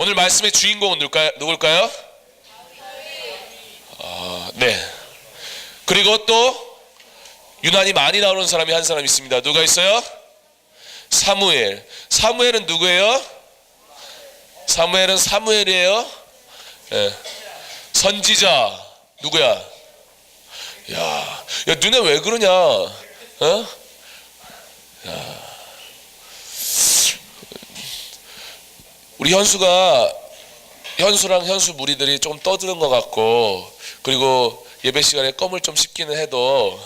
오늘 말씀의 주인공은 누굴까요? 네. 그리고 또 유난히 많이 나오는 사람이 한 사람 있습니다. 누가 있어요? 사무엘. 사무엘은 누구예요? 사무엘은 사무엘이에요. 네. 선지자. 누구야? 야, 너네 왜 그러냐? 어? 야. 우리 현수랑 현수 무리들이 조금 떠드는 것 같고, 그리고 예배 시간에 껌을 좀 씹기는 해도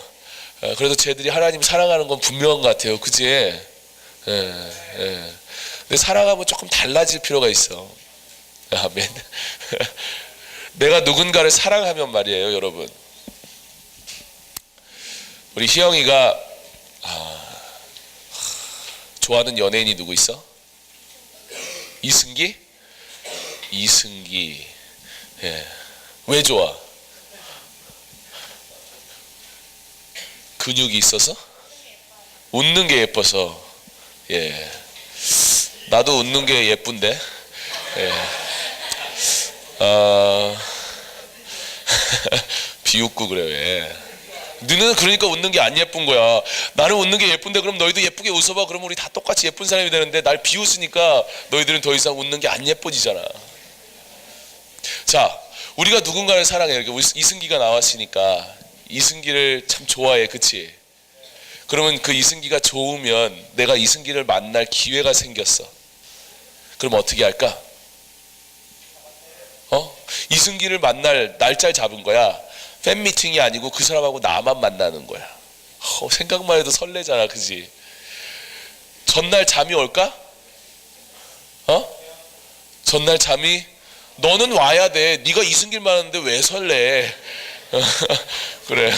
그래도 쟤들이 하나님 사랑하는 건 분명한 것 같아요. 그치? 근데 사랑하면 조금 달라질 필요가 있어. 아멘. 내가 누군가를 사랑하면 말이에요, 여러분. 우리 희영이가 좋아하는 연예인이 누구 있어? 이승기? 이승기. 예. 왜 좋아? 근육이 있어서? 웃는 게 예뻐서. 예. 나도 웃는 게 예쁜데. 예. 비웃고 그래요. 예. 너는 그러니까 웃는 게 안 예쁜 거야. 나는 웃는 게 예쁜데 그럼 너희도 예쁘게 웃어봐. 그러면 우리 다 똑같이 예쁜 사람이 되는데 날 비웃으니까 너희들은 더 이상 웃는 게 안 예뻐지잖아. 자, 우리가 누군가를 사랑해. 이렇게 이승기가 나왔으니까 이승기를 참 좋아해. 그치? 그러면 그 이승기가 좋으면 내가 이승기를 만날 기회가 생겼어. 그럼 어떻게 할까? 이승기를 만날 날짜를 잡은 거야. 팬미팅이 아니고 그 사람하고 나만 만나는 거야. 생각만 해도 설레잖아. 그지? 전날 잠이 올까? 전날 잠이 너는 와야 돼. 네가 이승길 만났는데 왜 설레? 그래.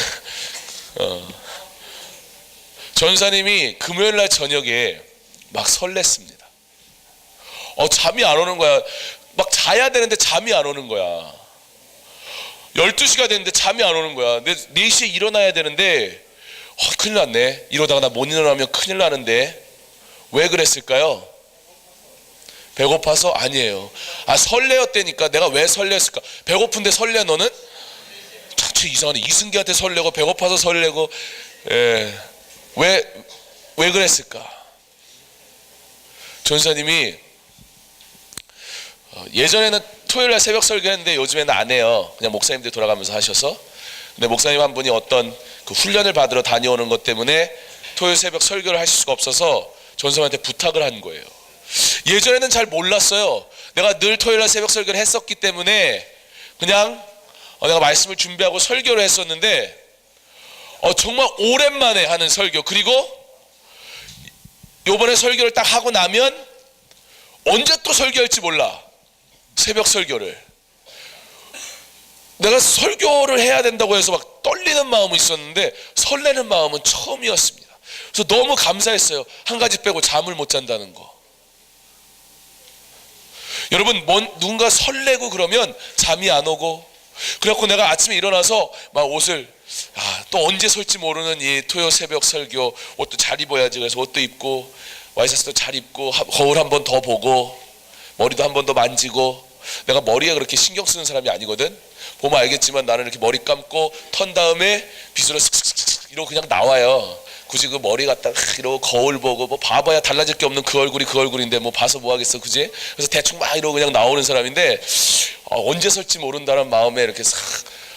전사님이 금요일날 저녁에 막 설렜습니다. 잠이 안 오는 거야. 막 자야 되는데 잠이 안 오는 거야. 12시가 됐는데 잠이 안 오는 거야. 4시에 일어나야 되는데 큰일 났네. 이러다가 나 못 일어나면 큰일 나는데. 왜 그랬을까요? 배고파서? 아니에요. 설레었다니까. 내가 왜 설렜을까? 배고픈데 설레 너는? 자체 이상하네. 이승기한테 설레고 배고파서 설레고. 왜 그랬을까? 전사님이 예전에는 토요일날 새벽 설교했는데 요즘에는 안 해요. 그냥 목사님들 돌아가면서 하셔서. 근데 목사님 한 분이 어떤 그 훈련을 받으러 다녀오는 것 때문에 토요일 새벽 설교를 하실 수가 없어서 전사님한테 부탁을 한 거예요. 예전에는 잘 몰랐어요. 내가 늘 토요일날 새벽 설교를 했었기 때문에 그냥 내가 말씀을 준비하고 설교를 했었는데 정말 오랜만에 하는 설교. 그리고 요번에 설교를 딱 하고 나면 언제 또 설교할지 몰라. 새벽 설교를. 내가 설교를 해야 된다고 해서 막 떨리는 마음은 있었는데 설레는 마음은 처음이었습니다. 그래서 너무 감사했어요. 한 가지 빼고 잠을 못 잔다는 거. 여러분, 누군가 설레고 그러면 잠이 안 오고, 그래갖고 내가 아침에 일어나서 막 옷을 또 언제 설지 모르는 이 토요 새벽 설교 옷도 잘 입어야지. 그래서 옷도 입고 와이셔츠도 잘 입고 거울 한 번 더 보고 머리도 한 번 더 만지고. 내가 머리에 그렇게 신경 쓰는 사람이 아니거든. 보면 알겠지만 나는 이렇게 머리 감고 턴 다음에 빗으로 슥슥슥 이러고 그냥 나와요. 굳이 그 머리 갖다 이러고 거울 보고 뭐 봐봐야 달라질 게 없는 그 얼굴이 그 얼굴인데 뭐 봐서 뭐 하겠어. 그지? 그래서 대충 막 이러고 그냥 나오는 사람인데 언제 설지 모른다는 마음에 이렇게 싹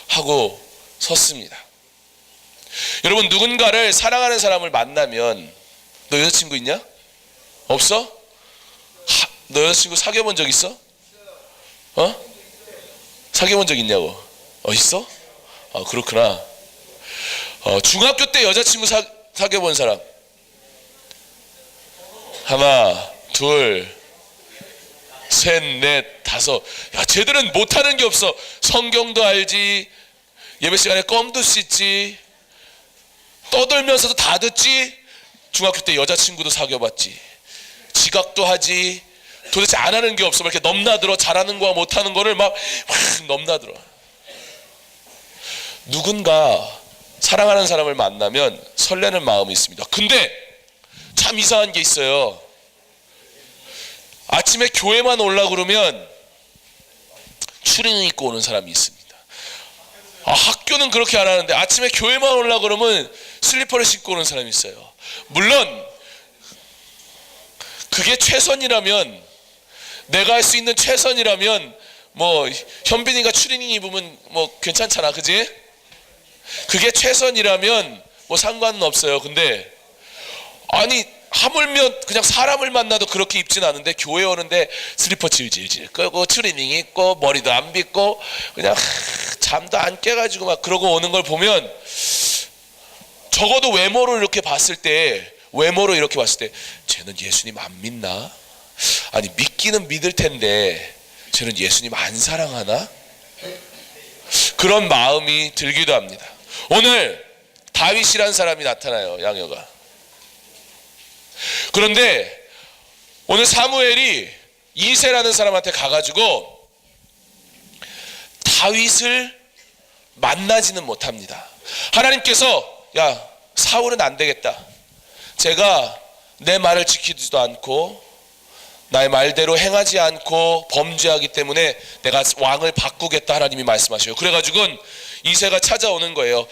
하고 섰습니다. 여러분, 누군가를 사랑하는 사람을 만나면, 너 여자친구 있냐? 없어? 너 여자친구 사귀어 본 적 있어? 사귀어 본 적 있냐고? 있어? 그렇구나. 중학교 때 여자친구 사귀어 본 사람? 하나, 둘, 셋, 넷, 다섯. 야, 쟤들은 못하는 게 없어. 성경도 알지, 예배 시간에 껌도 씻지, 떠들면서도 다 듣지. 중학교 때 여자친구도 사귀어봤지, 지각도 하지. 도대체 안 하는 게 없어. 막 이렇게 넘나들어. 잘하는 거와 못하는 거를 막 넘나들어. 누군가 사랑하는 사람을 만나면 설레는 마음이 있습니다. 근데 참 이상한 게 있어요. 아침에 교회만 오려고 그러면 추리닝 입고 오는 사람이 있습니다. 학교는 그렇게 안 하는데 아침에 교회만 오려고 그러면 슬리퍼를 신고 오는 사람이 있어요. 물론 그게 최선이라면, 내가 할 수 있는 최선이라면 뭐 현빈이가 추리닝 입으면 뭐 괜찮잖아, 그지? 그게 최선이라면 뭐 상관은 없어요. 근데 아니 하물며 그냥 사람을 만나도 그렇게 입진 않은데 교회 오는데 슬리퍼 질질질 끌고 추리닝 입고 머리도 안 빗고 그냥 잠도 안 깨가지고 막 그러고 오는 걸 보면, 적어도 외모로 이렇게 봤을 때 쟤는 예수님 안 믿나? 아니 믿기는 믿을 텐데 쟤는 예수님 안 사랑하나? 그런 마음이 들기도 합니다. 오늘 다윗이란 사람이 나타나요, 양여가. 그런데 오늘 사무엘이 이새라는 사람한테 가가지고 다윗을 만나지는 못합니다. 하나님께서 야, 사울은 안 되겠다. 제가 내 말을 지키지도 않고 나의 말대로 행하지 않고 범죄하기 때문에 내가 왕을 바꾸겠다, 하나님이 말씀하셔요. 그래가지고 이새가 찾아오는 거예요.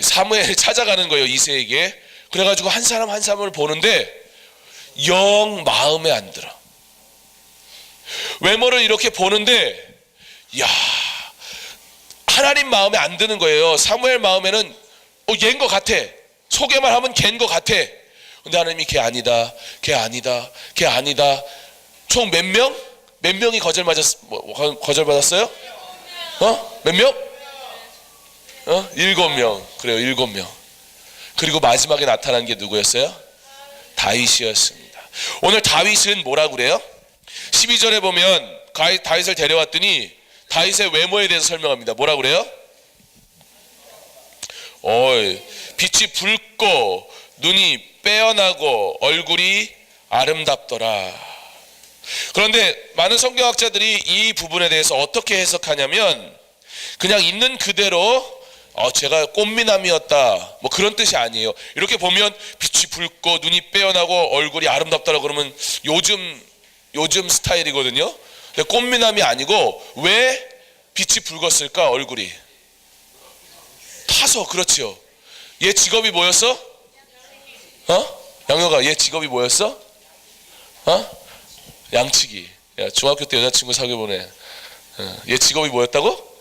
사무엘이 찾아가는 거예요, 이새에게. 그래가지고 한 사람 한 사람을 보는데 영 마음에 안 들어. 외모를 이렇게 보는데 야, 하나님 마음에 안 드는 거예요. 사무엘 마음에는 얘인 것 같아. 소개만 하면 걔인 것 같아. 근데 하나님이 걔 아니다, 걔 아니다, 걔 아니다. 총 몇 명? 몇 명이 거절받았어요? 몇 명? 7명. 그래요, 7명. 그리고 마지막에 나타난 게 누구였어요? 다윗이었습니다. 오늘 다윗은 뭐라고 그래요? 12절에 보면 다윗을 데려왔더니 다윗의 외모에 대해서 설명합니다. 뭐라고 그래요? 빛이 붉고 눈이 빼어나고 얼굴이 아름답더라. 그런데 많은 성경학자들이 이 부분에 대해서 어떻게 해석하냐면, 그냥 있는 그대로 제가 꽃미남이었다 뭐 그런 뜻이 아니에요. 이렇게 보면 빛이 붉고 눈이 빼어나고 얼굴이 아름답다라고 그러면 요즘 스타일이거든요. 근데 꽃미남이 아니고 왜 빛이 붉었을까? 얼굴이 타서. 그렇죠. 얘 직업이 뭐였어? 양여가 얘 직업이 뭐였어? 양치기. 야, 중학교 때 여자친구 사귀어보네. 얘 직업이 뭐였다고?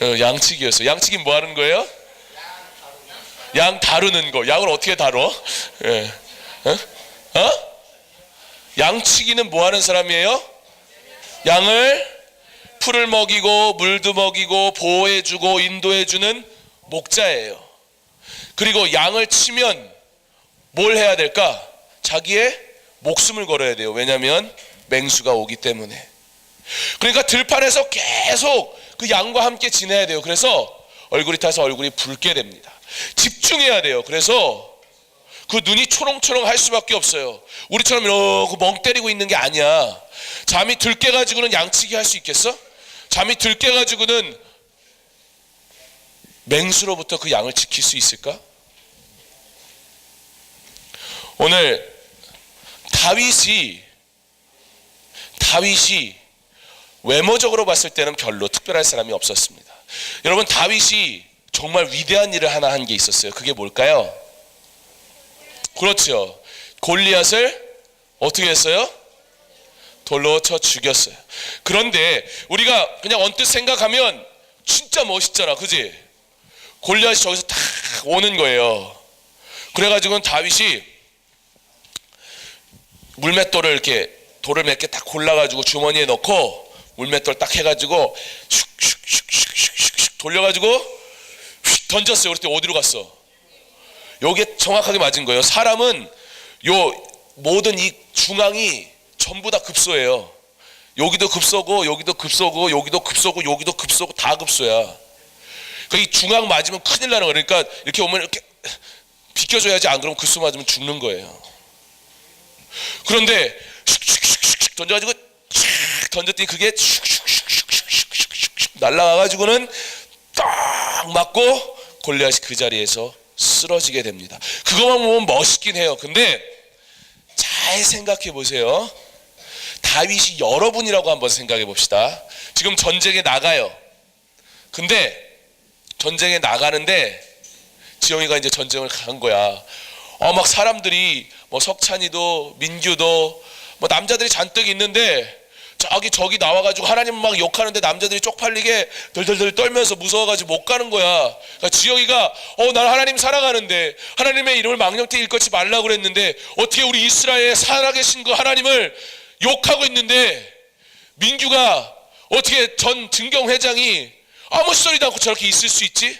양치기였어. 양치기는 뭐 하는 거예요? 양 다루는 거. 양을 어떻게 다뤄? 양치기는 뭐 하는 사람이에요? 양을 풀을 먹이고 물도 먹이고 보호해주고 인도해주는 목자예요. 그리고 양을 치면 뭘 해야 될까? 자기의 목숨을 걸어야 돼요. 왜냐하면 맹수가 오기 때문에. 그러니까 들판에서 계속 그 양과 함께 지내야 돼요. 그래서 얼굴이 타서 얼굴이 붉게 됩니다. 집중해야 돼요. 그래서 그 눈이 초롱초롱 할 수밖에 없어요. 우리처럼 이러고 멍 때리고 있는 게 아니야. 잠이 들 깨가지고는 양치기 할 수 있겠어? 잠이 들 깨가지고는 맹수로부터 그 양을 지킬 수 있을까? 오늘 다윗이 외모적으로 봤을 때는 별로 특별할 사람이 없었습니다. 여러분, 다윗이 정말 위대한 일을 하나 한 게 있었어요. 그게 뭘까요? 그렇죠. 골리앗을 어떻게 했어요? 돌로 쳐 죽였어요. 그런데 우리가 그냥 언뜻 생각하면 진짜 멋있잖아, 그지? 골리앗이 저기서 탁 오는 거예요. 그래가지고 다윗이 물맷돌을 이렇게 돌을 몇 개 딱 골라가지고 주머니에 넣고 물맷돌 딱 해가지고 슉슉슉슉슉슉 돌려가지고 휙 던졌어요. 그럴 때 어디로 갔어? 여기에 정확하게 맞은 거예요. 사람은 요 모든 이 중앙이 전부 다 급소예요. 여기도 급소고 여기도 급소고 여기도 급소고 여기도 급소고 다 급소야. 이 중앙 맞으면 큰일 나는 거예요. 그러니까 이렇게 오면 이렇게 비켜줘야지, 안 그러면 급소 맞으면 죽는 거예요. 그런데 슉슉슉슉 던져가지고 던졌더니 그게 슉슉슉슉슉슉슉 날아가가지고는 딱 맞고 골리앗이 그 자리에서 쓰러지게 됩니다. 그것만 보면 멋있긴 해요. 근데 잘 생각해 보세요. 다윗이 여러분이라고 한번 생각해 봅시다. 지금 전쟁에 나가요. 근데 전쟁에 나가는데 지영이가 이제 전쟁을 간 거야. 막 사람들이 뭐 석찬이도 민규도 뭐 남자들이 잔뜩 있는데 저기 나와가지고 하나님 막 욕하는데 남자들이 쪽팔리게 덜덜덜 떨면서 무서워가지고 못 가는 거야. 그러니까 지영이가 난 하나님 사랑하는데 하나님의 이름을 망령되이 일컫지 말라고 그랬는데 어떻게 우리 이스라엘에 살아계신 그 하나님을 욕하고 있는데, 민규가 어떻게 전 증경회장이 아무 소리도 않고 저렇게 있을 수 있지?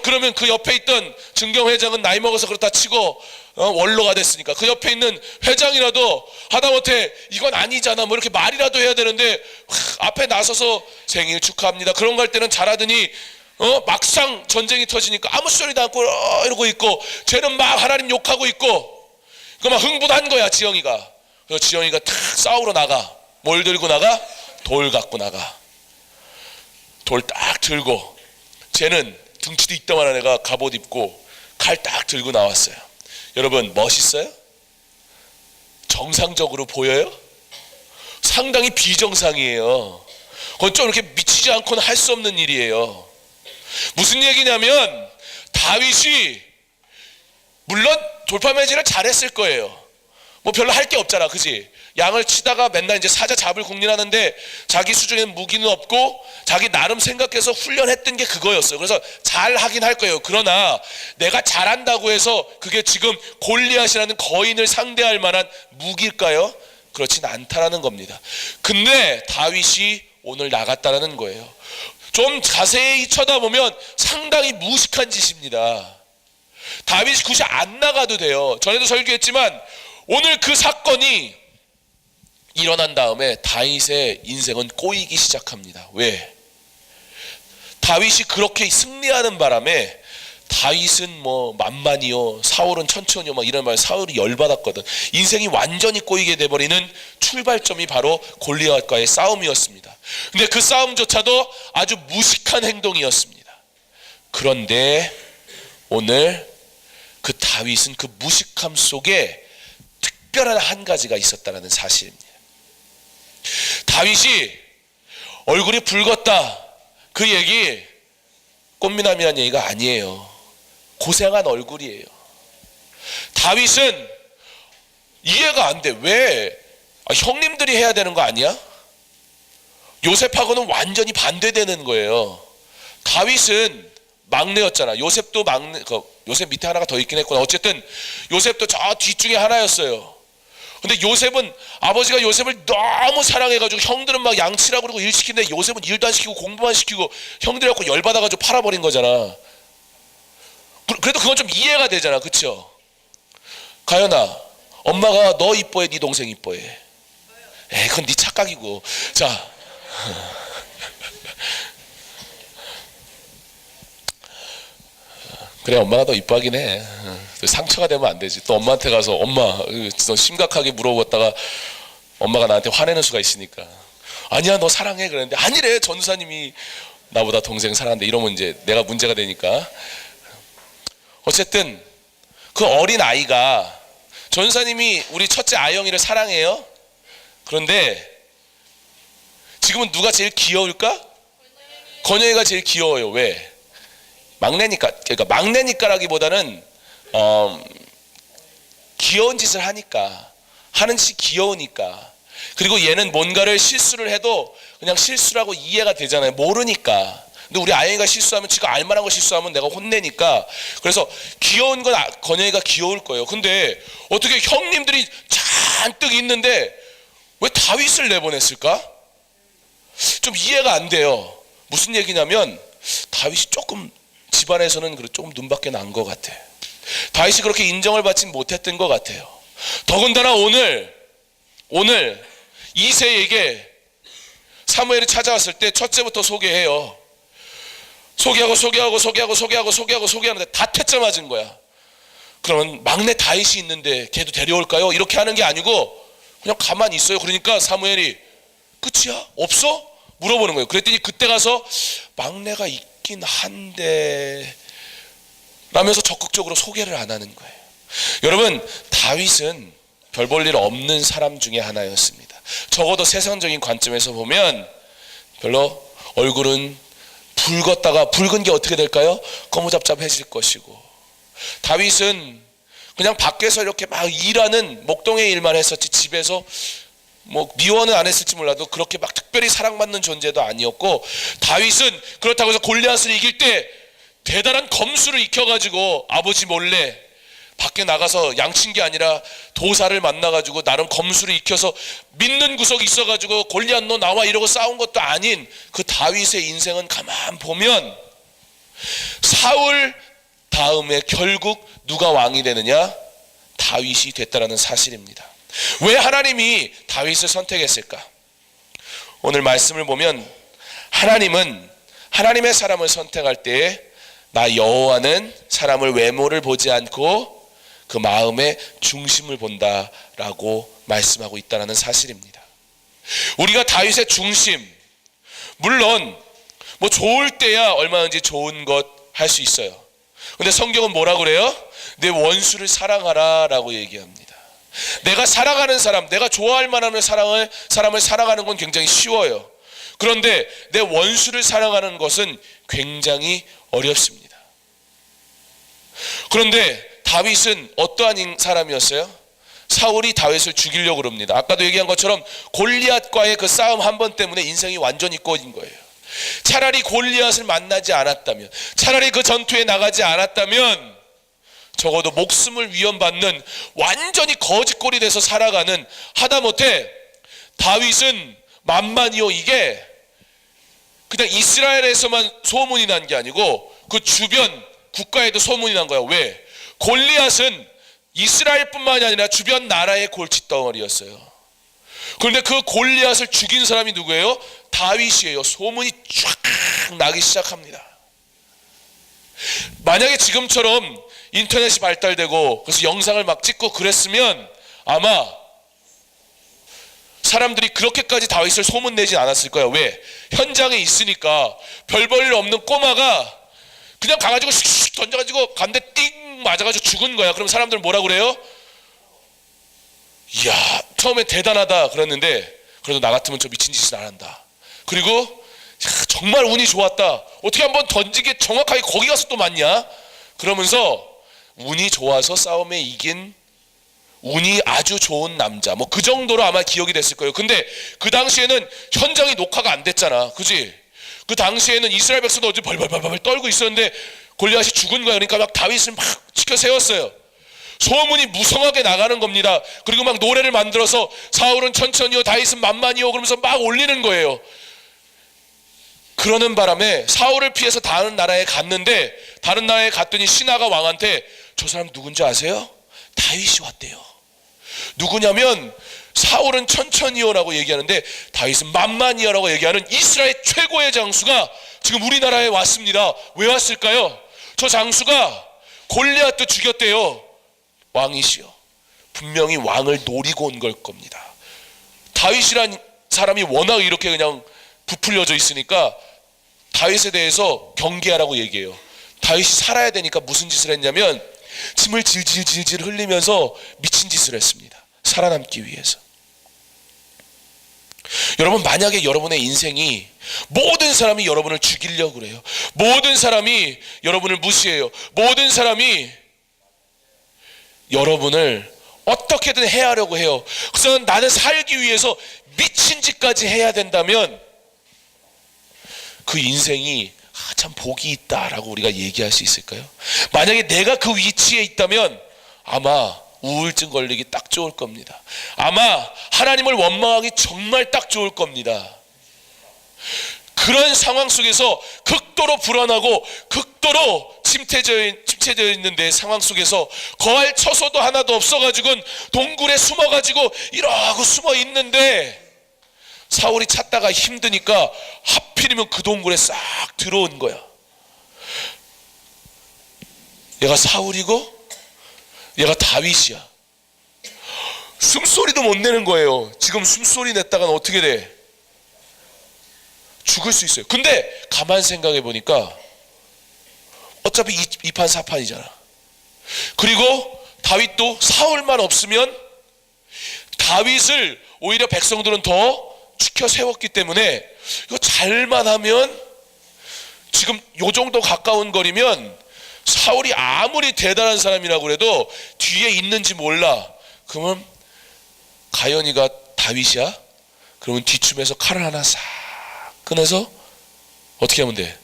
그러면 그 옆에 있던 증경회장은 나이 먹어서 그렇다 치고 원로가 됐으니까 그 옆에 있는 회장이라도 하다못해 이건 아니잖아 뭐 이렇게 말이라도 해야 되는데 앞에 나서서 생일 축하합니다 그런 거 할 때는 잘하더니 막상 전쟁이 터지니까 아무 소리도 않고 이러고 있고 쟤는 막 하나님 욕하고 있고 그 막 흥분한 거야 지영이가. 그래서 지영이가 탁 싸우러 나가. 뭘 들고 나가? 돌 갖고 나가. 돌 딱 들고, 쟤는 등치도 이따만한 애가 갑옷 입고 칼 딱 들고 나왔어요. 여러분 멋있어요? 정상적으로 보여요? 상당히 비정상이에요. 그건 좀 이렇게 미치지 않고는 할 수 없는 일이에요. 무슨 얘기냐면 다윗이 물론 돌파매질을 잘했을 거예요. 뭐 별로 할 게 없잖아, 그지? 양을 치다가 맨날 이제 사자 잡을 국리하는데 자기 수준에는 무기는 없고 자기 나름 생각해서 훈련했던 게 그거였어요. 그래서 잘 하긴 할 거예요. 그러나 내가 잘한다고 해서 그게 지금 골리앗이라는 거인을 상대할 만한 무기일까요? 그렇진 않다라는 겁니다. 근데 다윗이 오늘 나갔다라는 거예요. 좀 자세히 쳐다보면 상당히 무식한 짓입니다. 다윗이 굳이 안 나가도 돼요. 전에도 설교했지만 오늘 그 사건이 일어난 다음에 다윗의 인생은 꼬이기 시작합니다. 왜? 다윗이 그렇게 승리하는 바람에 다윗은 뭐 만만이요 사울은 천천히요 막 이런 말, 사울이 열받았거든. 인생이 완전히 꼬이게 돼버리는 출발점이 바로 골리앗과의 싸움이었습니다. 근데 그 싸움조차도 아주 무식한 행동이었습니다. 그런데 오늘 그 다윗은 그 무식함 속에 특별한 한 가지가 있었다는 사실입니다. 다윗이 얼굴이 붉었다 그 얘기 꽃미남이라는 얘기가 아니에요. 고생한 얼굴이에요. 다윗은 이해가 안 돼. 왜? 형님들이 해야 되는 거 아니야? 요셉하고는 완전히 반대되는 거예요. 다윗은 막내였잖아. 요셉도 막내, 요셉 밑에 하나가 더 있긴 했구나. 어쨌든 요셉도 저 뒷중에 하나였어요. 근데 요셉은 아버지가 요셉을 너무 사랑해가지고 형들은 막 양치라고 그러고 일 시키는데 요셉은 일도 안 시키고 공부만 시키고 형들이 갖고 열받아가지고 팔아버린 거잖아. 그래도 그건 좀 이해가 되잖아, 그쵸? 가연아, 엄마가 너 이뻐해, 네 동생 이뻐해? 에이, 그건 네 착각이고. 자, 그래, 엄마가 너 이뻐하긴 해. 상처가 되면 안 되지. 또 엄마한테 가서 엄마 너 심각하게 물어봤다가 엄마가 나한테 화내는 수가 있으니까 아니야 너 사랑해 그랬는데 아니래 전도사님이 나보다 동생 사랑한대 이러면 이제 내가 문제가 되니까. 어쨌든 그 어린 아이가 전도사님이 우리 첫째 아영이를 사랑해요. 그런데 지금은 누가 제일 귀여울까? 건영이가 제일 귀여워요. 왜? 막내니까. 그러니까 막내니까라기보다는 귀여운 짓을 하니까, 하는 짓이 귀여우니까. 그리고 얘는 뭔가를 실수를 해도 그냥 실수라고 이해가 되잖아요. 모르니까. 근데 우리 아영이가 실수하면 지가 알만한 거 실수하면 내가 혼내니까. 그래서 귀여운 건 건영이가 귀여울 거예요. 근데 어떻게 형님들이 잔뜩 있는데 왜 다윗을 내보냈을까? 좀 이해가 안 돼요. 무슨 얘기냐면 다윗이 조금 집안에서는 조금 눈밖에 난 것 같아. 다윗이 그렇게 인정을 받지 못했던 것 같아요. 더군다나 오늘 이새에게 사무엘이 찾아왔을 때 첫째부터 소개해요. 소개하는데 다 퇴짜 맞은 거야. 그러면 막내 다윗이 있는데 걔도 데려올까요? 이렇게 하는 게 아니고 그냥 가만히 있어요. 그러니까 사무엘이 끝이야? 없어? 물어보는 거예요. 그랬더니 그때 가서 막내가 있긴 한데 라면서 적극적으로 소개를 안 하는 거예요. 여러분, 다윗은 별 볼 일 없는 사람 중에 하나였습니다. 적어도 세상적인 관점에서 보면 별로 얼굴은 붉은 게 어떻게 될까요? 거무잡잡해질 것이고, 다윗은 그냥 밖에서 이렇게 막 일하는 목동의 일만 했었지 집에서 뭐 미워는 안 했을지 몰라도 그렇게 막 특별히 사랑받는 존재도 아니었고, 다윗은 그렇다고 해서 골리앗을 이길 때 대단한 검수를 익혀가지고 아버지 몰래 밖에 나가서 양친 게 아니라 도사를 만나가지고 나름 검수를 익혀서 믿는 구석이 있어가지고 골리앗 너 나와 이러고 싸운 것도 아닌 그 다윗의 인생은 가만 보면 사울 다음에 결국 누가 왕이 되느냐? 다윗이 됐다라는 사실입니다. 왜 하나님이 다윗을 선택했을까? 오늘 말씀을 보면 하나님은 하나님의 사람을 선택할 때에 나 여호와는 사람을 외모를 보지 않고 그 마음의 중심을 본다라고 말씀하고 있다는 사실입니다. 우리가 다윗의 중심, 물론 뭐 좋을 때야 얼마든지 좋은 것 할 수 있어요. 근데 성경은 뭐라고 그래요? 내 원수를 사랑하라 라고 얘기합니다. 내가 사랑하는 사람, 내가 좋아할 만한 사람을 사랑하는 건 굉장히 쉬워요. 그런데 내 원수를 사랑하는 것은 굉장히 어렵습니다. 그런데 다윗은 어떠한 사람이었어요? 사울이 다윗을 죽이려고 그럽니다. 아까도 얘기한 것처럼 골리앗과의 그 싸움 한 번 때문에 인생이 완전히 꺼진 거예요. 차라리 골리앗을 만나지 않았다면, 차라리 그 전투에 나가지 않았다면 적어도 목숨을 위협받는 완전히 거짓골이 돼서 살아가는, 하다못해 다윗은 만만이요, 이게 그냥 이스라엘에서만 소문이 난 게 아니고 그 주변 국가에도 소문이 난 거야. 왜? 골리앗은 이스라엘뿐만이 아니라 주변 나라의 골칫덩어리였어요. 그런데 그 골리앗을 죽인 사람이 누구예요? 다윗이에요. 소문이 쫙 나기 시작합니다. 만약에 지금처럼 인터넷이 발달되고 그래서 영상을 막 찍고 그랬으면 아마 사람들이 그렇게까지 다윗을 소문내진 않았을 거예요. 왜? 현장에 있으니까 별 볼 일 없는 꼬마가 그냥 가가지고 슉슉 던져가지고 간대 띵 맞아가지고 죽은 거야. 그럼 사람들은 뭐라 그래요? 이야, 처음에 대단하다 그랬는데 그래도 나 같으면 저 미친 짓은 안 한다. 그리고 정말 운이 좋았다. 어떻게 한번 던지게 정확하게 거기 가서 또 맞냐? 그러면서 운이 좋아서 싸움에 이긴 운이 아주 좋은 남자, 뭐 그 정도로 아마 기억이 됐을 거예요. 근데 그 당시에는 현장이 녹화가 안 됐잖아, 그지? 그 당시에는 이스라엘 백성도 어제 벌벌벌벌 떨고 있었는데 골리앗이 죽은 거야. 그러니까 막 다윗을 막 지켜 세웠어요. 소문이 무성하게 나가는 겁니다. 그리고 막 노래를 만들어서 사울은 천천히요, 다윗은 만만히요 그러면서 막 올리는 거예요. 그러는 바람에 사울을 피해서 다른 나라에 갔는데, 다른 나라에 갔더니 신하가 왕한테 저 사람 누군지 아세요? 다윗이 왔대요. 누구냐면 사울은 천천히요라고 얘기하는데 다윗은 만만히요라고 얘기하는 이스라엘 최고의 장수가 지금 우리나라에 왔습니다. 왜 왔을까요? 저 장수가 골리앗도 죽였대요. 왕이시여. 분명히 왕을 노리고 온 걸 겁니다. 다윗이란 사람이 워낙 이렇게 그냥 부풀려져 있으니까 다윗에 대해서 경계하라고 얘기해요. 다윗이 살아야 되니까 무슨 짓을 했냐면 침을 질질질질 흘리면서 미친 짓을 했습니다. 살아남기 위해서. 여러분, 만약에 여러분의 인생이 모든 사람이 여러분을 죽이려고 그래요. 모든 사람이 여러분을 무시해요. 모든 사람이 여러분을 어떻게든 해하려고 해요. 그래서 나는 살기 위해서 미친 짓까지 해야 된다면 그 인생이 참 복이 있다라고 우리가 얘기할 수 있을까요? 만약에 내가 그 위치에 있다면 아마 우울증 걸리기 딱 좋을 겁니다. 아마 하나님을 원망하기 정말 딱 좋을 겁니다. 그런 상황 속에서 극도로 불안하고 극도로 침체되어 있는 내 상황 속에서 거할 처소도 하나도 없어가지고 동굴에 숨어가지고 이러고 숨어 있는데 사울이 찾다가 힘드니까 하필이면 그 동굴에 싹 들어온 거야. 얘가 사울이고 얘가 다윗이야. 숨소리도 못 내는 거예요. 지금 숨소리 냈다가는 어떻게 돼? 죽을 수 있어요. 근데 가만 생각해 보니까 어차피 2판 4판이잖아. 그리고 다윗도 사울만 없으면 다윗을 오히려 백성들은 더 지켜 세웠기 때문에 이거 잘만 하면 지금 요 정도 가까운 거리면 사울이 아무리 대단한 사람이라고 해도 뒤에 있는지 몰라. 그러면 가연이가 다윗이야? 그러면 뒤춤에서 칼을 하나 싹 꺼내서 어떻게 하면 돼?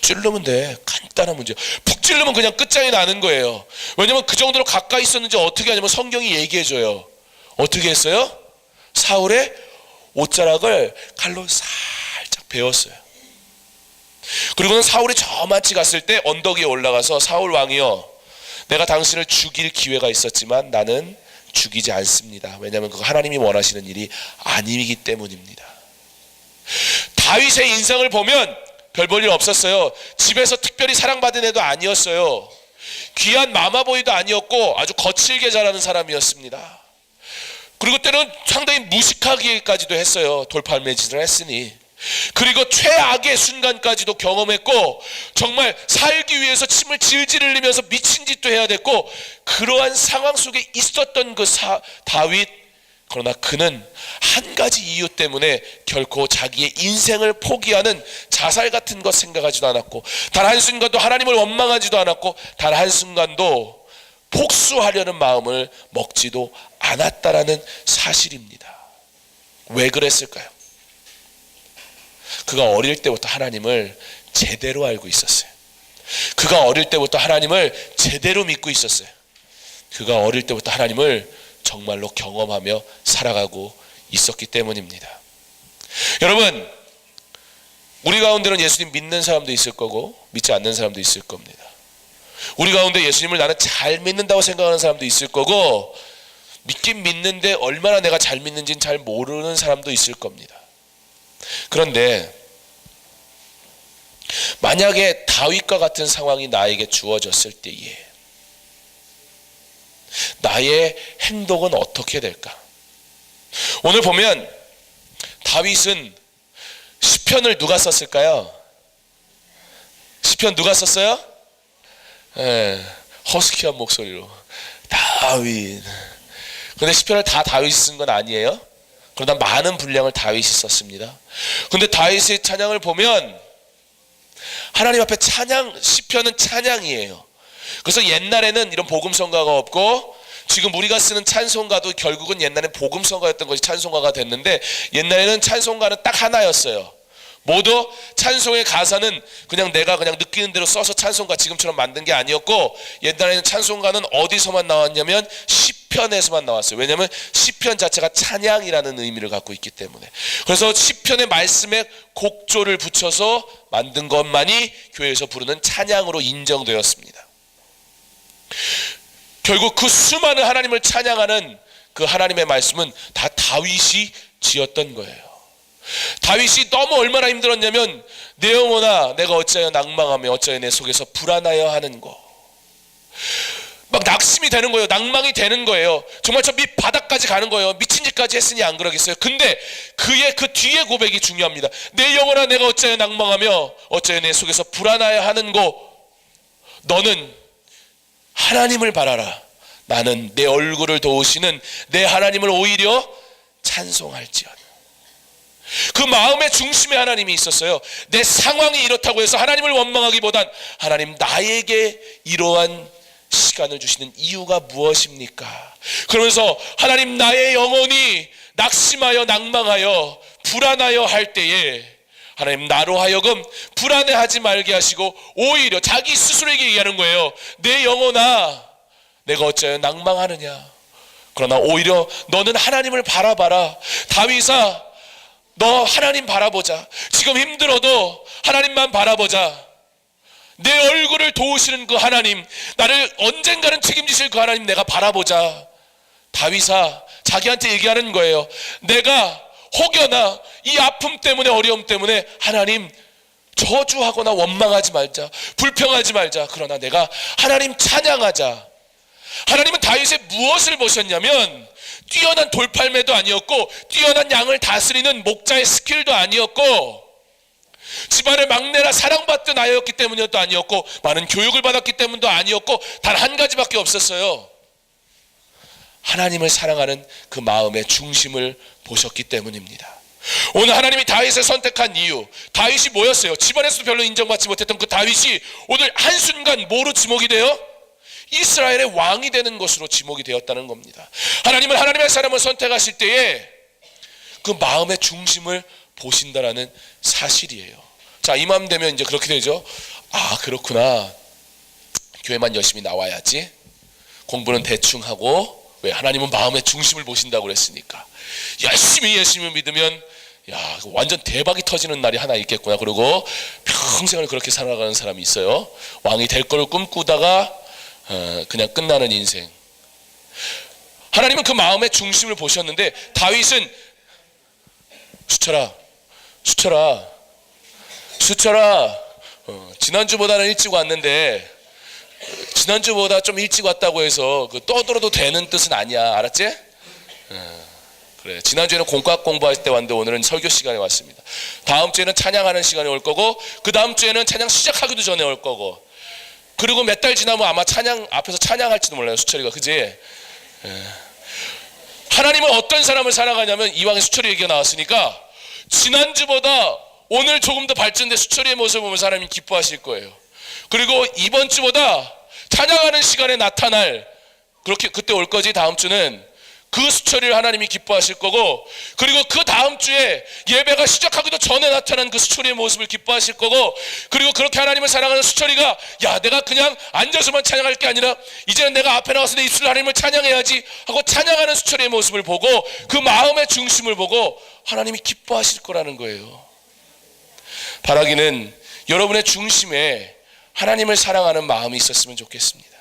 찌르면 돼. 간단한 문제. 푹 찌르면 그냥 끝장이 나는 거예요. 왜냐면 그 정도로 가까이 있었는지 어떻게 하냐면 성경이 얘기해줘요. 어떻게 했어요? 사울의 옷자락을 칼로 살짝 베었어요. 그리고는 사울이 저만치 갔을 때 언덕 위에 올라가서 사울 왕이여, 내가 당신을 죽일 기회가 있었지만 나는 죽이지 않습니다. 왜냐하면 그거 하나님이 원하시는 일이 아니기 때문입니다. 다윗의 인생을 보면 별 볼 일 없었어요. 집에서 특별히 사랑받은 애도 아니었어요. 귀한 마마보이도 아니었고 아주 거칠게 자라는 사람이었습니다. 그리고 때는 상당히 무식하기까지도 했어요. 돌팔매질을 했으니. 그리고 최악의 순간까지도 경험했고 정말 살기 위해서 침을 질질 흘리면서 미친 짓도 해야 됐고 그러한 상황 속에 있었던 그 다윗. 그러나 그는 한 가지 이유 때문에 결코 자기의 인생을 포기하는 자살 같은 것 생각하지도 않았고 단 한순간도 하나님을 원망하지도 않았고 단 한순간도 복수하려는 마음을 먹지도 않았다라는 사실입니다. 왜 그랬을까요? 그가 어릴 때부터 하나님을 제대로 알고 있었어요. 그가 어릴 때부터 하나님을 제대로 믿고 있었어요. 그가 어릴 때부터 하나님을 정말로 경험하며 살아가고 있었기 때문입니다. 여러분, 우리 가운데는 예수님 믿는 사람도 있을 거고 믿지 않는 사람도 있을 겁니다. 우리 가운데 예수님을 나는 잘 믿는다고 생각하는 사람도 있을 거고 믿긴 믿는데 얼마나 내가 잘 믿는지는 잘 모르는 사람도 있을 겁니다. 그런데 만약에 다윗과 같은 상황이 나에게 주어졌을 때에 나의 행동은 어떻게 될까? 오늘 보면 다윗은 시편을 누가 썼을까요? 시편 누가 썼어요? 허스키한 목소리로 다윗. 근데 시편을 다 다윗이 쓴 건 아니에요. 그러나 많은 분량을 다윗이 썼습니다. 근데 다윗의 찬양을 보면 하나님 앞에 시편은 찬양이에요. 그래서 옛날에는 이런 복음성가가 없고 지금 우리가 쓰는 찬송가도 결국은 옛날엔 복음성가였던 것이 찬송가가 됐는데 옛날에는 찬송가는 딱 하나였어요. 모두 찬송의 가사는 그냥 내가 그냥 느끼는 대로 써서 찬송가 지금처럼 만든 게 아니었고 옛날에는 찬송가는 어디서만 나왔냐면 시편에서만 나왔어요. 왜냐하면 시편 자체가 찬양이라는 의미를 갖고 있기 때문에. 그래서 시편의 말씀에 곡조를 붙여서 만든 것만이 교회에서 부르는 찬양으로 인정되었습니다. 결국 그 수많은 하나님을 찬양하는 그 하나님의 말씀은 다 다윗이 지었던 거예요. 다윗이 너무 얼마나 힘들었냐면 내 영혼아 내가 어찌하여 낭망하며 어찌하여 내 속에서 불안하여 하는 거. 막 낙심이 되는 거예요. 낭망이 되는 거예요. 정말 저 밑바닥까지 가는 거예요. 미친 짓까지 했으니 안 그러겠어요. 근데 그의 그 뒤에 고백이 중요합니다. 내 영혼아 내가 어찌하여 낭망하며 어찌하여 내 속에서 불안하여 하는 거. 너는 하나님을 바라라. 나는 내 얼굴을 도우시는 내 하나님을 오히려 찬송할지어다. 그 마음의 중심에 하나님이 있었어요. 내 상황이 이렇다고 해서 하나님을 원망하기보단 하나님 나에게 이러한 시간을 주시는 이유가 무엇입니까? 그러면서 하나님 나의 영혼이 낙심하여 낭망하여 불안하여 할 때에 하나님 나로 하여금 불안해하지 말게 하시고 오히려 자기 스스로에게 얘기하는 거예요. 내 영혼아 내가 어찌하여 낭망하느냐. 그러나 오히려 너는 하나님을 바라봐라. 다윗아 너 하나님 바라보자. 지금 힘들어도 하나님만 바라보자. 내 얼굴을 도우시는 그 하나님, 나를 언젠가는 책임지실 그 하나님 내가 바라보자. 다윗아 자기한테 얘기하는 거예요. 내가 혹여나 이 아픔 때문에 어려움 때문에 하나님 저주하거나 원망하지 말자. 불평하지 말자. 그러나 내가 하나님 찬양하자. 하나님은 다윗의 무엇을 보셨냐면 뛰어난 돌팔매도 아니었고 뛰어난 양을 다스리는 목자의 스킬도 아니었고 집안의 막내라 사랑받던 아이였기 때문도 아니었고 많은 교육을 받았기 때문도 아니었고 단 한 가지밖에 없었어요. 하나님을 사랑하는 그 마음의 중심을 보셨기 때문입니다. 오늘 하나님이 다윗을 선택한 이유, 다윗이 뭐였어요? 집안에서도 별로 인정받지 못했던 그 다윗이 오늘 한순간 뭐로 지목이 돼요? 이스라엘의 왕이 되는 것으로 지목이 되었다는 겁니다. 하나님은 하나님의 사람을 선택하실 때에 그 마음의 중심을 보신다라는 사실이에요. 자, 이맘 되면 이제 그렇게 되죠. 아, 그렇구나. 교회만 열심히 나와야지. 공부는 대충 하고. 왜? 하나님은 마음의 중심을 보신다고 그랬으니까. 열심히 예수님을 믿으면 야, 완전 대박이 터지는 날이 하나 있겠구나. 그리고 평생을 그렇게 살아가는 사람이 있어요. 왕이 될 걸 꿈꾸다가 그냥 끝나는 인생. 하나님은 그 마음의 중심을 보셨는데 다윗은 수철아 지난주보다는 일찍 왔는데 지난주보다 좀 일찍 왔다고 해서 그 떠들어도 되는 뜻은 아니야. 알았지? 그래. 지난주에는 공과 공부할 때 왔는데 오늘은 설교 시간에 왔습니다. 다음 주에는 찬양하는 시간에 올 거고 그 다음 주에는 찬양 시작하기도 전에 올 거고 그리고 몇 달 지나면 아마 찬양 앞에서 찬양할지도 몰라요. 수철이가. 그지? 하나님은 어떤 사람을 사랑하냐면 이왕에 수철이 얘기가 나왔으니까 지난주보다 오늘 조금 더 발전된 수철이의 모습을 보면 하나님이 기뻐하실 거예요. 그리고 이번 주보다 찬양하는 시간에 나타날 그렇게 그때 올 거지. 다음 주는 그 수철이를 하나님이 기뻐하실 거고 그리고 그 다음 주에 예배가 시작하기도 전에 나타난 그 수철이의 모습을 기뻐하실 거고 그리고 그렇게 하나님을 사랑하는 수철이가 야, 내가 그냥 앉아서만 찬양할 게 아니라 이제는 내가 앞에 나와서 내 입술로 하나님을 찬양해야지 하고 찬양하는 수철이의 모습을 보고 그 마음의 중심을 보고 하나님이 기뻐하실 거라는 거예요. 바라기는 여러분의 중심에 하나님을 사랑하는 마음이 있었으면 좋겠습니다.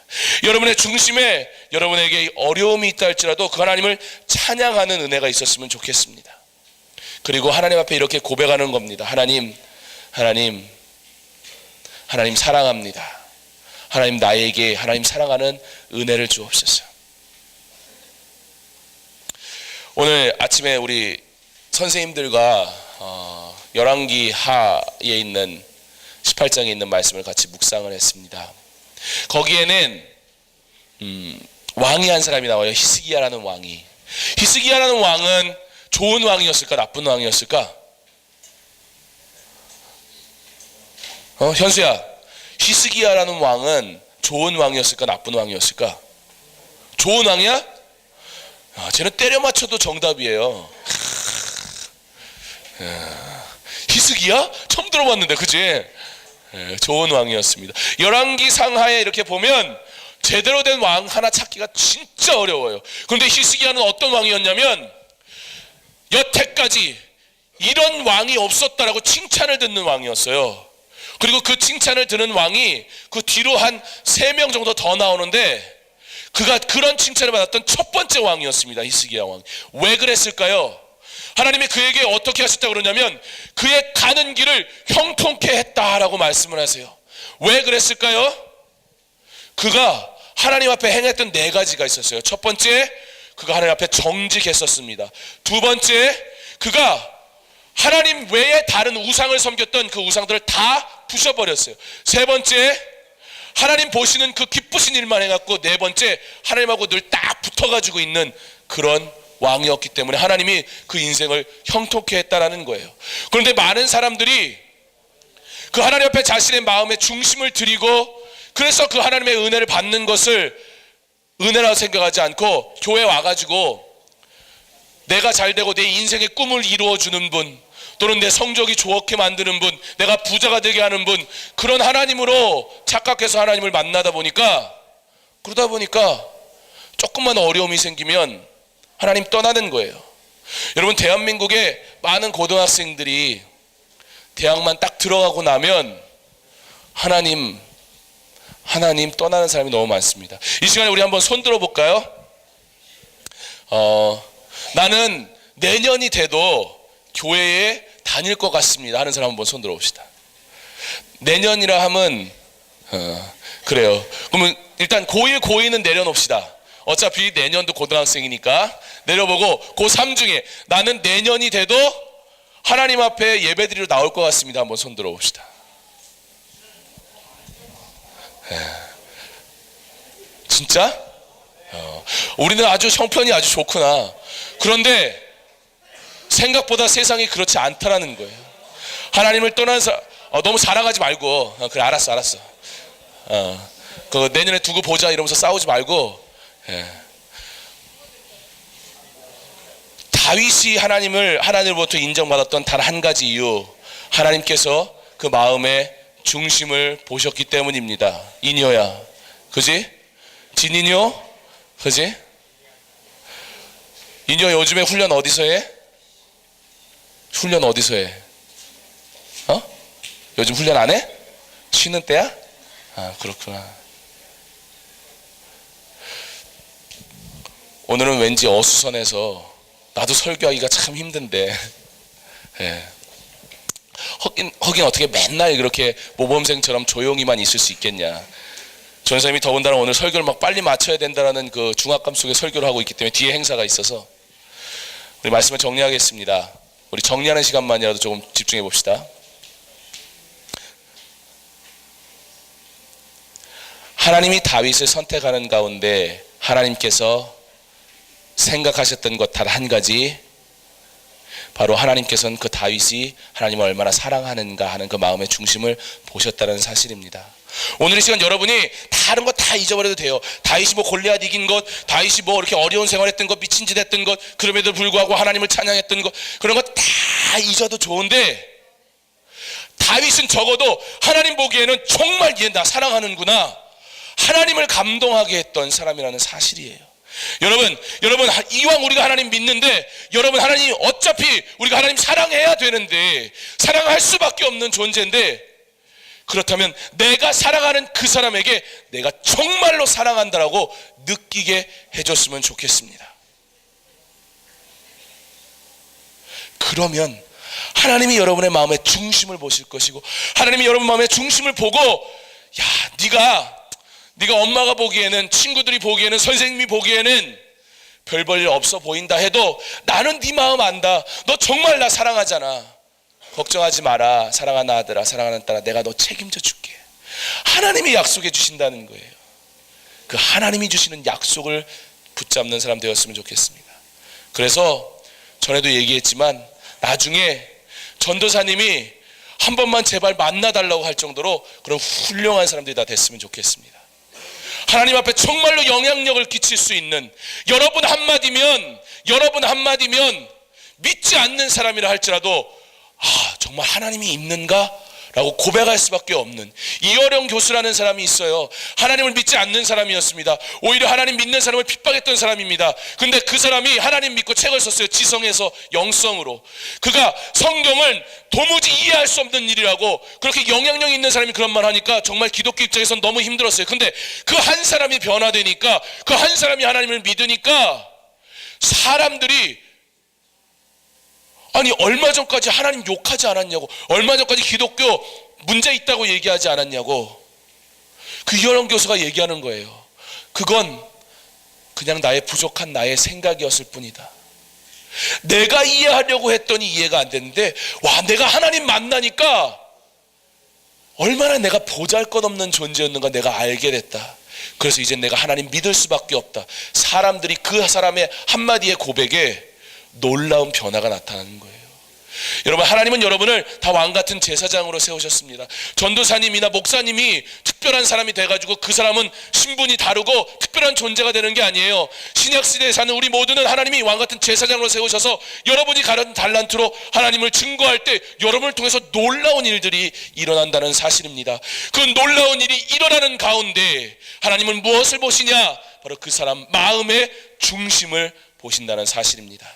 여러분의 중심에 여러분에게 어려움이 있다 할지라도 그 하나님을 찬양하는 은혜가 있었으면 좋겠습니다. 그리고 하나님 앞에 이렇게 고백하는 겁니다. 하나님 사랑합니다. 하나님 나에게 하나님 사랑하는 은혜를 주옵소서. 오늘 아침에 우리 선생님들과 열왕기 하에 있는 18장에 있는 말씀을 같이 묵상을 했습니다. 거기에는 왕이 한 사람이 나와요. 히스기야라는 왕이. 히스기야라는 왕은 좋은 왕이었을까 나쁜 왕이었을까? 현수야, 히스기야라는 왕은 좋은 왕이었을까 나쁜 왕이었을까? 좋은 왕이야? 아, 쟤는 때려 맞춰도 정답이에요. 히스기야? 처음 들어봤는데, 그치? 좋은 왕이었습니다. 열왕기 상하에 이렇게 보면 제대로 된 왕 하나 찾기가 진짜 어려워요. 그런데 히스기야는 어떤 왕이었냐면 여태까지 이런 왕이 없었다라고 칭찬을 듣는 왕이었어요. 그리고 그 칭찬을 듣는 왕이 그 뒤로 한 3명 정도 더 나오는데 그가 그런 칭찬을 받았던 첫 번째 왕이었습니다. 히스기야 왕. 왜 그랬을까요? 하나님이 그에게 어떻게 하셨다고 그러냐면 그의 가는 길을 형통케 했다라고 말씀을 하세요. 왜 그랬을까요? 그가 하나님 앞에 행했던 4가지가 있었어요. 첫 번째, 그가 하나님 앞에 정직했었습니다. 두 번째, 그가 하나님 외에 다른 우상을 섬겼던 그 우상들을 다 부셔버렸어요. 세 번째, 하나님 보시는 그 기쁘신 일만 해갖고 네 번째, 하나님하고 늘 딱 붙어가지고 있는 그런 왕이었기 때문에 하나님이 그 인생을 형통케 했다라는 거예요. 그런데 많은 사람들이 그 하나님 앞에 자신의 마음의 중심을 드리고 그래서 그 하나님의 은혜를 받는 것을 은혜라고 생각하지 않고 교회 와가지고 내가 잘되고 내 인생의 꿈을 이루어주는 분, 또는 내 성적이 좋게 만드는 분, 내가 부자가 되게 하는 분, 그런 하나님으로 착각해서 하나님을 만나다 보니까 그러다 보니까 조금만 어려움이 생기면 하나님 떠나는 거예요. 여러분, 대한민국에 많은 고등학생들이 대학만 딱 들어가고 나면 하나님 떠나는 사람이 너무 많습니다. 이 시간에 우리 한번 손 들어볼까요? 나는 내년이 돼도 교회에 다닐 것 같습니다 하는 사람 한번 손 들어봅시다. 내년이라 하면 그래요. 그러면 일단 고1, 고2는 내려놓읍시다. 어차피 내년도 고등학생이니까 내려보고 고3 중에 나는 내년이 돼도 하나님 앞에 예배드리러 나올 것 같습니다 한번 손 들어봅시다. 진짜? 우리는 아주 형편이 아주 좋구나. 그런데 생각보다 세상이 그렇지 않다라는 거예요. 하나님을 떠난 사람, 너무 자랑하지 말고, 그래 알았어. 그 내년에 두고 보자 이러면서 싸우지 말고. 다윗이 하나님으로부터 인정받았던 단 한 가지 이유, 하나님께서 그 마음의 중심을 보셨기 때문입니다. 이녀야, 그지? 진이녀, 그지? 이녀 요즘에 훈련 어디서 해? 훈련 어디서 해? 요즘 훈련 안 해? 쉬는 때야? 그렇구나. 오늘은 왠지 어수선해서 나도 설교하기가 참 힘든데, 허긴 어떻게 맨날 그렇게 모범생처럼 조용히만 있을 수 있겠냐. 전사님이 더군다나 오늘 설교를 막 빨리 마쳐야 된다는 그 중압감 속에 설교를 하고 있기 때문에 뒤에 행사가 있어서 우리 말씀을 정리하겠습니다. 우리 정리하는 시간만이라도 조금 집중해 봅시다. 하나님이 다윗을 선택하는 가운데 하나님께서 생각하셨던 것 단 한 가지, 바로 하나님께서는 그 다윗이 하나님을 얼마나 사랑하는가 하는 그 마음의 중심을 보셨다는 사실입니다. 오늘 이 시간 여러분이 다른 거 다 잊어버려도 돼요. 다윗이 뭐 골리앗 이긴 것, 다윗이 뭐 이렇게 어려운 생활했던 것, 미친 짓 했던 것, 그럼에도 불구하고 하나님을 찬양했던 것, 그런 거 다 잊어도 좋은데, 다윗은 적어도 하나님 보기에는 정말 얘 나 사랑하는구나, 하나님을 감동하게 했던 사람이라는 사실이에요. 여러분 이왕 우리가 하나님 믿는데, 여러분 하나님 어차피 우리가 하나님 사랑해야 되는데, 사랑할 수밖에 없는 존재인데, 그렇다면 내가 사랑하는 그 사람에게 내가 정말로 사랑한다라고 느끼게 해줬으면 좋겠습니다. 그러면 하나님이 여러분의 마음의 중심을 보실 것이고, 하나님이 여러분 마음의 중심을 보고, 야, 네가 엄마가 보기에는, 친구들이 보기에는, 선생님이 보기에는 별 볼 일 없어 보인다 해도 나는 네 마음 안다. 너 정말 나 사랑하잖아. 걱정하지 마라. 사랑하는 아들아, 사랑하는 딸아, 내가 너 책임져 줄게. 하나님이 약속해 주신다는 거예요. 그 하나님이 주시는 약속을 붙잡는 사람 되었으면 좋겠습니다. 그래서 전에도 얘기했지만 나중에 전도사님이 한 번만 제발 만나달라고 할 정도로 그런 훌륭한 사람들이 다 됐으면 좋겠습니다. 하나님 앞에 정말로 영향력을 끼칠 수 있는, 여러분 한마디면 믿지 않는 사람이라 할지라도 정말 하나님이 있는가? 라고 고백할 수밖에 없는 이어령 교수라는 사람이 있어요. 하나님을 믿지 않는 사람이었습니다. 오히려 하나님 믿는 사람을 핍박했던 사람입니다. 근데 그 사람이 하나님 믿고 책을 썼어요. 지성에서 영성으로. 그가 성경을 도무지 이해할 수 없는 일이라고, 그렇게 영향력 있는 사람이 그런 말 하니까 정말 기독교 입장에서는 너무 힘들었어요. 근데 그 한 사람이 변화되니까, 그 한 사람이 하나님을 믿으니까 사람들이, 아니 얼마 전까지 하나님 욕하지 않았냐고, 얼마 전까지 기독교 문제 있다고 얘기하지 않았냐고, 그 이어령 교수가 얘기하는 거예요. 그건 그냥 나의 부족한 나의 생각이었을 뿐이다. 내가 이해하려고 했더니 이해가 안 됐는데, 내가 하나님 만나니까 얼마나 내가 보잘것없는 존재였는가 내가 알게 됐다. 그래서 이제 내가 하나님 믿을 수밖에 없다. 사람들이 그 사람의 한마디의 고백에 놀라운 변화가 나타나는 거예요. 여러분, 하나님은 여러분을 다 왕같은 제사장으로 세우셨습니다. 전도사님이나 목사님이 특별한 사람이 돼가지고 그 사람은 신분이 다르고 특별한 존재가 되는 게 아니에요. 신약시대에 사는 우리 모두는 하나님이 왕같은 제사장으로 세우셔서 여러분이 가진 달란트로 하나님을 증거할 때 여러분을 통해서 놀라운 일들이 일어난다는 사실입니다. 그 놀라운 일이 일어나는 가운데 하나님은 무엇을 보시냐? 바로 그 사람 마음의 중심을 보신다는 사실입니다.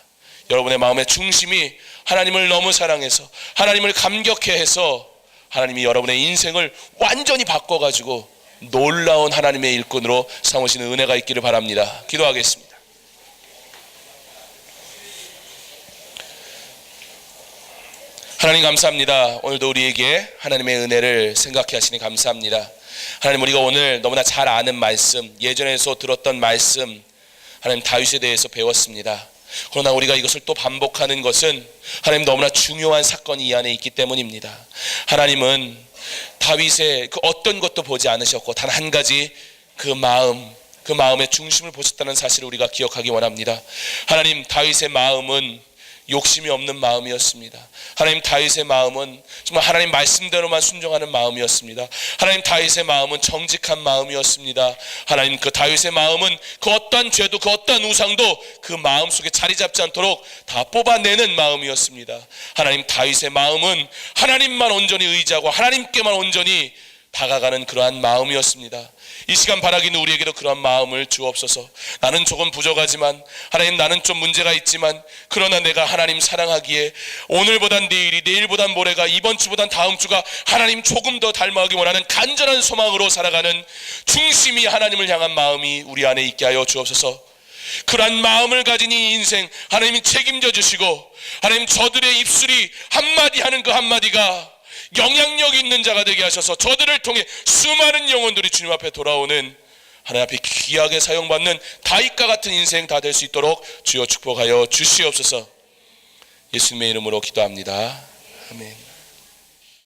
여러분의 마음의 중심이 하나님을 너무 사랑해서, 하나님을 감격해해서 하나님이 여러분의 인생을 완전히 바꿔가지고 놀라운 하나님의 일꾼으로 삼으시는 은혜가 있기를 바랍니다. 기도하겠습니다. 하나님 감사합니다. 오늘도 우리에게 하나님의 은혜를 생각해 하시니 감사합니다. 하나님, 우리가 오늘 너무나 잘 아는 말씀, 예전에서 들었던 말씀, 하나님 다윗에 대해서 배웠습니다. 그러나 우리가 이것을 또 반복하는 것은 하나님 너무나 중요한 사건이 이 안에 있기 때문입니다. 하나님은 다윗의 그 어떤 것도 보지 않으셨고 단 한 가지 그 마음, 그 마음의 중심을 보셨다는 사실을 우리가 기억하기 원합니다. 하나님, 다윗의 마음은 욕심이 없는 마음이었습니다. 하나님, 다윗의 마음은 정말 하나님 말씀대로만 순종하는 마음이었습니다. 하나님, 다윗의 마음은 정직한 마음이었습니다. 하나님, 그 다윗의 마음은 그 어떠한 죄도 그 어떠한 우상도 그 마음 속에 자리 잡지 않도록 다 뽑아내는 마음이었습니다. 하나님, 다윗의 마음은 하나님만 온전히 의지하고 하나님께만 온전히 다가가는 그러한 마음이었습니다. 이 시간 바라기는 우리에게도 그러한 마음을 주옵소서. 나는 조금 부족하지만 하나님, 나는 좀 문제가 있지만 그러나 내가 하나님 사랑하기에 오늘보단 내일이, 내일보단 모레가, 이번 주보단 다음 주가 하나님 조금 더 닮아가기 원하는 간절한 소망으로 살아가는 중심이 하나님을 향한 마음이 우리 안에 있게 하여 주옵소서. 그러한 마음을 가진 이 인생 하나님이 책임져 주시고, 하나님 저들의 입술이 한마디 하는 그 한마디가 영향력 있는 자가 되게 하셔서 저들을 통해 수많은 영혼들이 주님 앞에 돌아오는, 하나님 앞에 귀하게 사용받는 다윗과 같은 인생 다 될 수 있도록 주여 축복하여 주시옵소서. 예수님의 이름으로 기도합니다. 아멘.